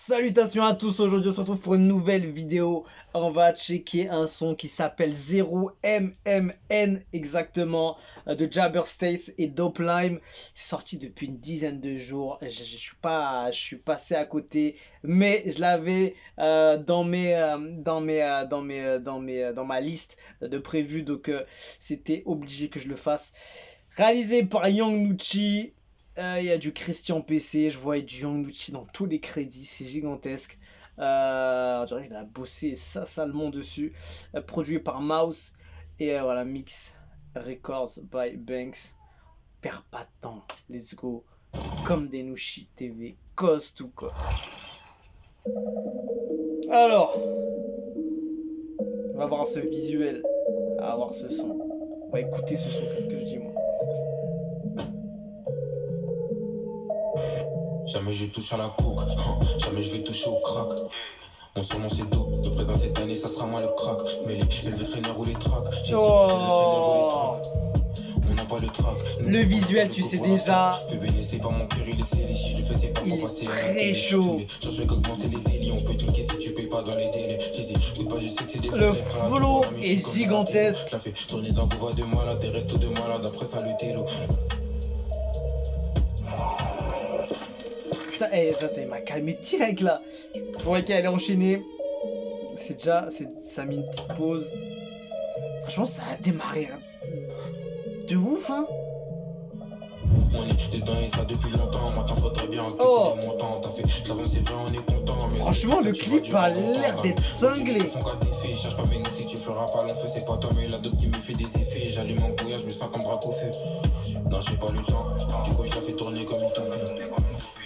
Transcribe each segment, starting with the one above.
Salutations à tous, aujourd'hui on se retrouve pour une nouvelle vidéo. On va checker un son qui s'appelle 0MMN exactement, de Jabber States et Dope Lime. C'est sorti depuis une dizaine de jours. Je suis passé à côté, mais je l'avais dans ma liste de prévus, donc c'était obligé que je le fasse. Réalisé par Young Nucci. Il y a du Christian PC, je vois du Young Nucci dans tous les crédits, c'est gigantesque. On dirait qu'il a bossé ça salement dessus. Produit par Mouse. Et voilà, Mix Records by Banks. Perd pas de temps, let's go. Comme des Nucci TV, cost to cost. Alors, on va voir ce visuel, on va voir ce son. On va écouter ce son, qu'est-ce que je dis moi. Jamais je touche à la coke, jamais je vais toucher au crack. Mon surnom c'est dope, le présent cette année ça sera moi le crack. Mais les vétérinaires ou les tracks, j'ai dit les vétérinaires ou les tracks. On n'a pas le track. Le visuel tu sais déjà. Bébé n'essaie pas mon cœur, il est scellé. Si je le fais c'est pas pour passer à la télé. Très chaud. Je fais qu'augmenter les délits, on peut te niquer si tu payes pas dans les délais. Je sais que c'est des le flow est gigantesque. Je la fais tourner dans Bova de malade, des restos de malade, après ça le télo. Putain, il m'a calmé direct là. Je voyais qu'elle allait enchaîner. C'est déjà, ça a mis une petite pause. Franchement, ça a démarré de ouf, hein. On est dedans et ça depuis longtemps. Maintenant, faudrait bien enquêter les montants. T'as fait l'avance, c'est vrai, on est content. Franchement, le clip a l'air d'être cinglé. Cherche pas mes notes si tu feras pas l'enfeu. C'est pas toi, mais la dope qui me fait des effets. J'allume mon bouillard, je me sens comme Drac au feu. Non, j'ai pas le temps. Du coup, je la fais tourner comme une toupie.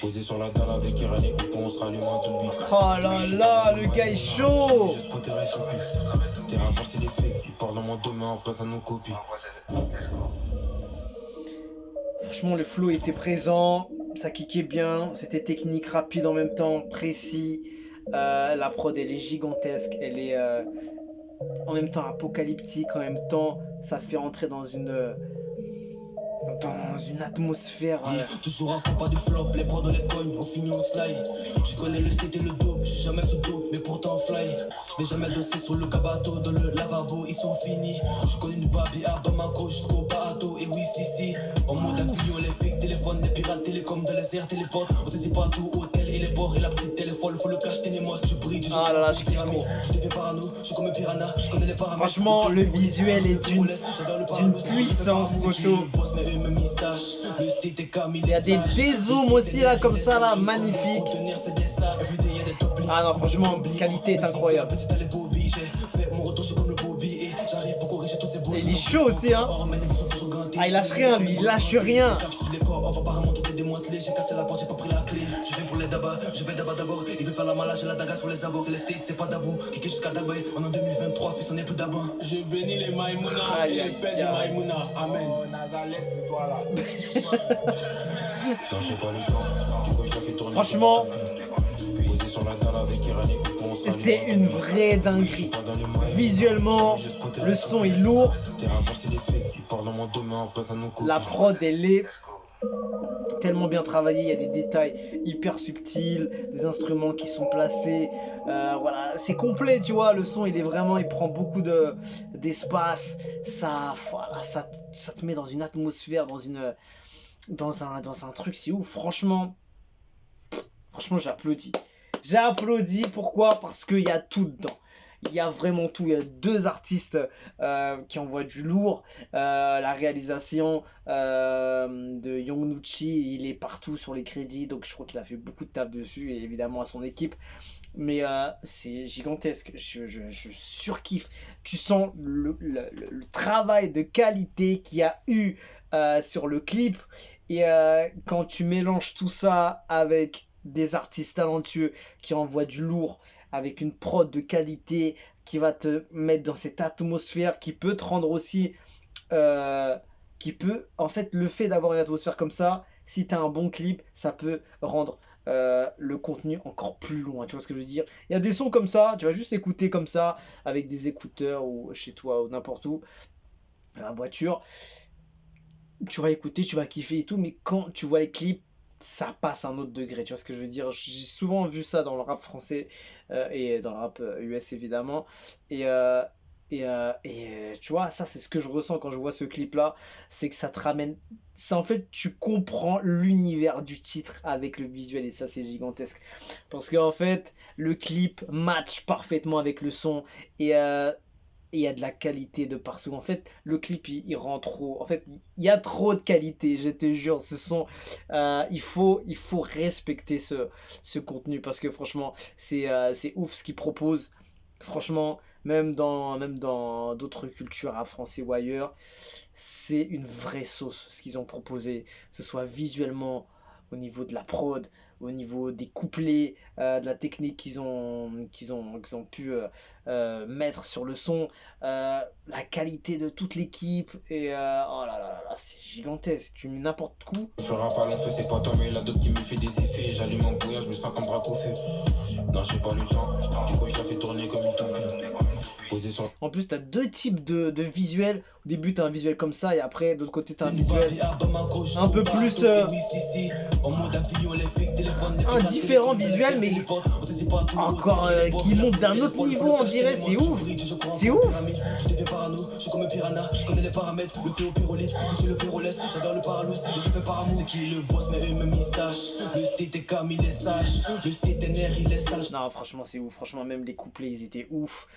Posé sur la dalle avec Iran et Coupon, on se rallume un toupie. Oh là là, le gars est chaud. Juste pour terrain toupie. T'es rapport, c'est des faits. Ils parlent dans mon domaine, en face, ça nous copie. Franchement, le flow était présent, ça kickait bien, c'était technique, rapide en même temps, précis. La prod, elle est gigantesque, elle est en même temps apocalyptique, en même temps, ça fait rentrer dans une atmosphère. Toujours un faux pas de flop, les bras dans les cognes, on finit au slide. Je connais le state et le dope, je suis jamais sous dope, mais pourtant fly. Je vais jamais danser sur le cabato, dans le lavabo, ils sont finis. Je connais une babi à Bamako jusqu'au bateau, et oui, si. En mode avion, les fake téléphones, les pirates télécom, dans les airs téléportent. On saisit pas tout, hôtel et les bords, et la petite téléphone, faut le cash, tenez-moi, je brille. Ah là là, je kiffe trop. Je deviens parano, je suis comme un piranha, je connais les paramètres. Franchement, le visuel est d'une puissance photo. Il y a des dézooms aussi là, comme ça là, magnifique. Ah non, franchement, qualité est incroyable. Il est chaud aussi, hein. Ah, il lâche rien, lui, il lâche rien. J'ai cassé la porte, j'ai pas pris la clé. Je vais pour les dabas, je vais d'abord. Il veut faire la malade, j'ai la daga sur les abords. C'est les states, c'est pas d'abou. Kické jusqu'à Dagbay. On est en 2023, fils, on est plus d'abord. Je bénis les Maïmouna et les pères du Maïmouna. Amen. Non, j'ai pas le temps. Du coup, je la fais tourner. Franchement, posé sur la dalle avec Iran et Coupon, on se rallume. c'est une vraie dinguerie. Visuellement, le son est lourd. T'es rapport, c'est des faits. Ils parlent dans mon domaine, en face, ça nous copie. La prod, elle est tellement bien travaillée, il y a des détails hyper subtils, des instruments qui sont placés, voilà, c'est complet, tu vois, le son il prend beaucoup d'espace, voilà, ça te met dans une atmosphère, dans un truc, c'est ouf, franchement j'applaudis, pourquoi? Parce qu'il y a tout dedans. Il y a vraiment tout, il y a deux artistes qui envoient du lourd, la réalisation de Young Nucci, il est partout sur les crédits, donc je crois qu'il a fait beaucoup de taf dessus, et évidemment à son équipe, mais c'est gigantesque, je surkiffe, tu sens le travail de qualité qu'il y a eu sur le clip, et quand tu mélanges tout ça avec des artistes talentueux qui envoient du lourd, avec une prod de qualité qui va te mettre dans cette atmosphère, qui peut te rendre aussi en fait, le fait d'avoir une atmosphère comme ça, si tu as un bon clip, ça peut rendre le contenu encore plus loin, tu vois ce que je veux dire. Il y a des sons comme ça, tu vas juste écouter comme ça avec des écouteurs ou chez toi ou n'importe où, dans la voiture, tu vas écouter, tu vas kiffer et tout, mais quand tu vois les clips, ça passe à un autre degré, tu vois ce que je veux dire? J'ai souvent vu ça dans le rap français et dans le rap US évidemment. Et, tu vois, ça c'est ce que je ressens quand je vois ce clip-là, c'est que ça te ramène. Ça en fait, tu comprends l'univers du titre avec le visuel et ça c'est gigantesque. Parce qu'en fait, le clip match parfaitement avec le son et il y a de la qualité de partout. En fait, le clip il rend trop. En fait, il y a trop de qualité, je te jure. Il faut respecter ce contenu parce que franchement, c'est ouf ce qu'il propose. Franchement, même dans d'autres cultures, à français ou ailleurs, c'est une vraie sauce ce qu'ils ont proposé. Que ce soit visuellement, au niveau de la prod, au niveau des couplets, de la technique qu'ils ont pu mettre sur le son, la qualité de toute l'équipe, et oh là là là, c'est gigantesque. Tu mets n'importe où. Je rap à l'enfeu, c'est pas toi, mais la dope qui me fait des effets. J'allume un brouillard, je me sens comme Dracofeu. Non, j'ai pas le temps, du coup, je la fais tourner comme une toupie. Posé sur En plus, tu as deux types de visuels. Au début, tu as un visuel comme ça, et après, de l'autre côté, tu as un visuel un peu plus. Un différent visuel, mais encore qui monte d'un autre niveau, on dirait. C'est ouf! C'est ouf! Je deviens parano, je suis comme un piranha, je connais les paramètres, le feu au pyrolite, toucher le pyrolès, j'adore le paralouz, et je fais par amour. C'est qui le boss, mais eux-mêmes ils sachent, le state est comme il est sage, le state est nerf, il est sage. Non, franchement, c'est ouf. Franchement, même les couplets, ils étaient ouf.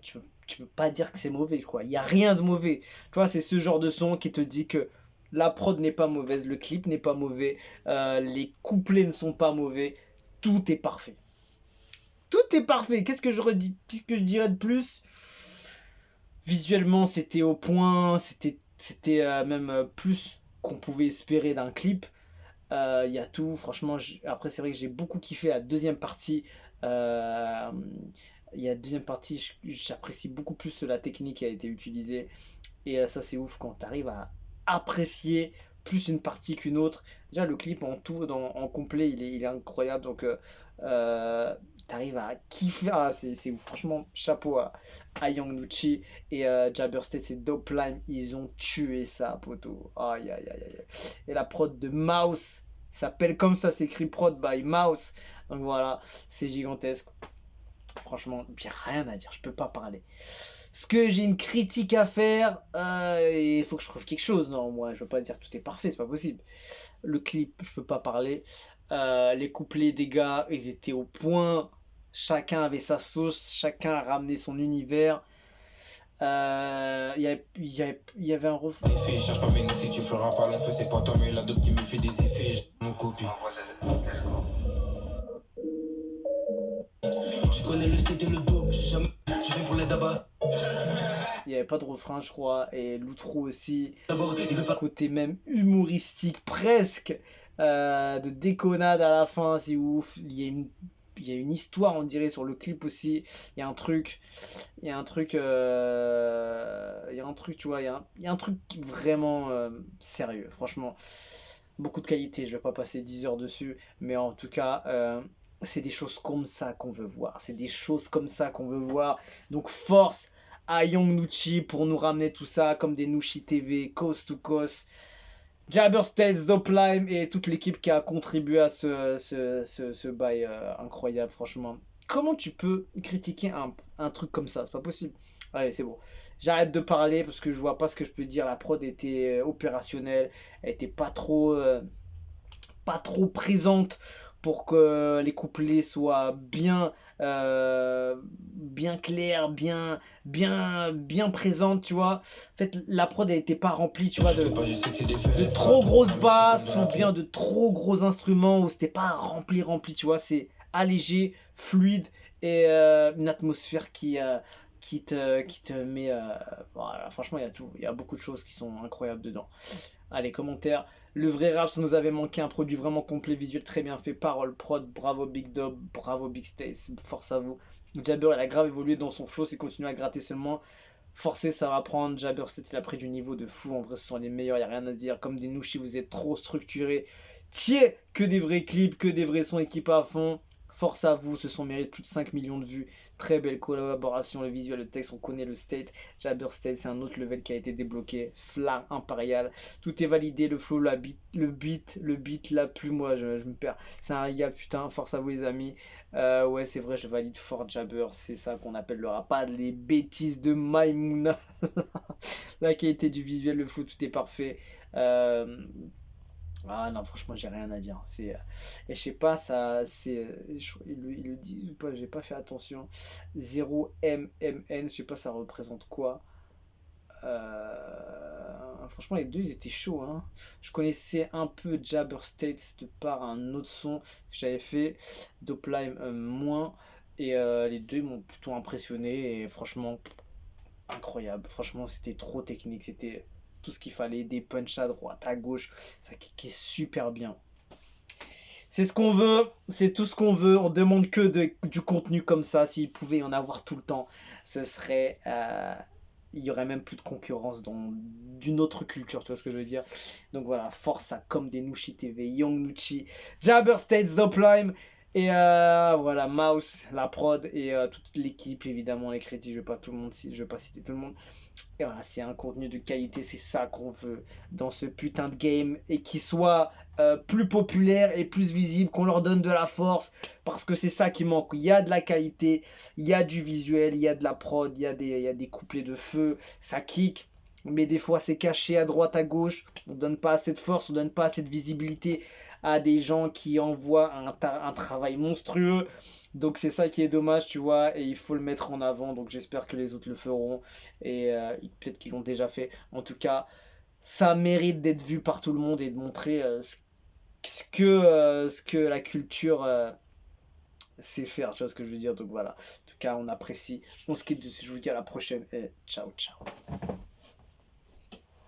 Tu peux pas dire que c'est mauvais, quoi. Il y a rien de mauvais. Tu vois, c'est ce genre de son qui te dit que la prod n'est pas mauvaise, le clip n'est pas mauvais, les couplets ne sont pas mauvais. Tout est parfait. Tout est parfait. Qu'est-ce que je dirais de plus? Visuellement, c'était au point. C'était même plus qu'on pouvait espérer d'un clip. Il y a tout. Franchement, après, c'est vrai que j'ai beaucoup kiffé la deuxième partie. Euh, il y a la deuxième partie, j'apprécie beaucoup plus la technique qui a été utilisée. Et ça, c'est ouf quand tu arrives à apprécier plus une partie qu'une autre. Déjà, le clip en tout, en complet, il est incroyable. Donc, tu arrives à kiffer. Ah, c'est ouf. Franchement, chapeau à Young Nucci et Jabber State et Dope Lime. Ils ont tué ça, poto. Aïe, aïe, aïe, aïe. Et la prod de Mouse s'appelle comme ça, c'est écrit prod by Mouse. Donc voilà, c'est gigantesque. Franchement, il n'y a rien à dire, je peux pas parler. Est-ce que j'ai une critique à faire? Il faut que je trouve quelque chose. Non, moi, je veux pas dire tout est parfait, c'est pas possible. Le clip, je peux pas parler. Les couplets des gars, ils étaient au point. Chacun avait sa sauce, chacun a ramené son univers. Il y avait un refrain. effets. Cherche pas mes notes si tu fais rap à l'enfeu, c'est pas toi, mais la dope qui me fait des effets. Mon copie. Je connais le state et le dope, je vais pour les dabas. Il n'y avait pas de refrain, je crois, et l'outro aussi. D'abord, il veut faire Côté même humoristique, presque, de déconnade à la fin, c'est ouf. Il y a une histoire, on dirait, sur le clip aussi. Il y a un truc, tu vois, il y a un truc vraiment sérieux, franchement. Beaucoup de qualité, je vais pas passer 10 heures dessus, mais en tout cas, c'est des choses comme ça qu'on veut voir. C'est des choses comme ça qu'on veut voir. Donc force à Young Nucci pour nous ramener tout ça comme des Nucci TV, Coast to Coast. Jabber States, Dope Lime et toute l'équipe qui a contribué à ce bail incroyable, franchement. Comment tu peux critiquer un truc comme ça? C'est pas possible. Allez, c'est bon. J'arrête de parler parce que je vois pas ce que je peux dire. La prod était opérationnelle. Elle était pas trop présente pour que les couplets soient bien clairs, bien présentes, tu vois. En fait, la prod n'était pas remplie, tu vois, de trop grosses basses ou bien de trop gros instruments où c'était pas rempli, tu vois. C'est allégé, fluide et une atmosphère qui te met. Voilà, franchement, il y a tout. Il y a beaucoup de choses qui sont incroyables dedans. Allez, commentaires. Le vrai rap, ça nous avait manqué. Un produit vraiment complet, visuel très bien fait. Parole, prod, bravo Big Dub, bravo Big Stace, force à vous. Jabber, il a grave évolué dans son flow. C'est continuer à gratter seulement. Forcer, ça va prendre. Jabber, il a pris du niveau de fou. En vrai, ce sont les meilleurs, il n'y a rien à dire. Comme des Nushi, vous êtes trop structurés. Tiens, que des vrais clips, que des vrais sons équipés à fond. Force à vous, ce son mérite plus de 5 millions de vues. Très belle collaboration, le visuel, le texte, on connaît le state. Jabber State, c'est un autre level qui a été débloqué. Flamme impérial, tout est validé, le flow, le beat là, plus moi, je me perds. C'est un régal, putain, force à vous les amis. Ouais, c'est vrai, je valide fort Jabber, c'est ça qu'on appelle le rap, pas les bêtises de Maimouna. La qualité du visuel, le flow, tout est parfait. Ah non, franchement, j'ai rien à dire. Et je sais pas, ça, il le dit ou pas, j'ai pas fait attention. 0MMN, je sais pas, ça représente quoi. Franchement, les deux, ils étaient chauds, hein. Je connaissais un peu Jabber States de par un autre son que j'avais fait, Doplime moins. Et les deux m'ont plutôt impressionné. Et franchement, incroyable. Franchement, c'était trop technique. C'était tout ce qu'il fallait. Des punch à droite, à gauche. Ça kickait super bien. C'est ce qu'on veut. C'est tout ce qu'on veut. On demande que du contenu comme ça. S'il pouvait y en avoir tout le temps, ce serait. Il y aurait même plus de concurrence d'une autre culture, tu vois ce que je veux dire. Donc voilà, force à Comme des Nushi TV, Young Nuchi, Jabber States, Doplime, et voilà, Mouse, la prod, et toute l'équipe, évidemment, les crédits, je vais pas citer tout le monde. Et voilà, c'est un contenu de qualité, c'est ça qu'on veut dans ce putain de game, et qui soit plus populaire et plus visible, qu'on leur donne de la force, parce que c'est ça qui manque. Il y a de la qualité, il y a du visuel, il y a de la prod, il y a des couplets de feu, ça kick, mais des fois c'est caché à droite, à gauche, on donne pas assez de force, on donne pas assez de visibilité à des gens qui envoient un travail monstrueux. Donc c'est ça qui est dommage, tu vois, et il faut le mettre en avant. Donc j'espère que les autres le feront, et peut-être qu'ils l'ont déjà fait. En tout cas, ça mérite d'être vu par tout le monde et de montrer ce que la culture sait faire, tu vois ce que je veux dire. Donc voilà, en tout cas, on apprécie. On se quitte dessus, je vous dis à la prochaine, et ciao, ciao.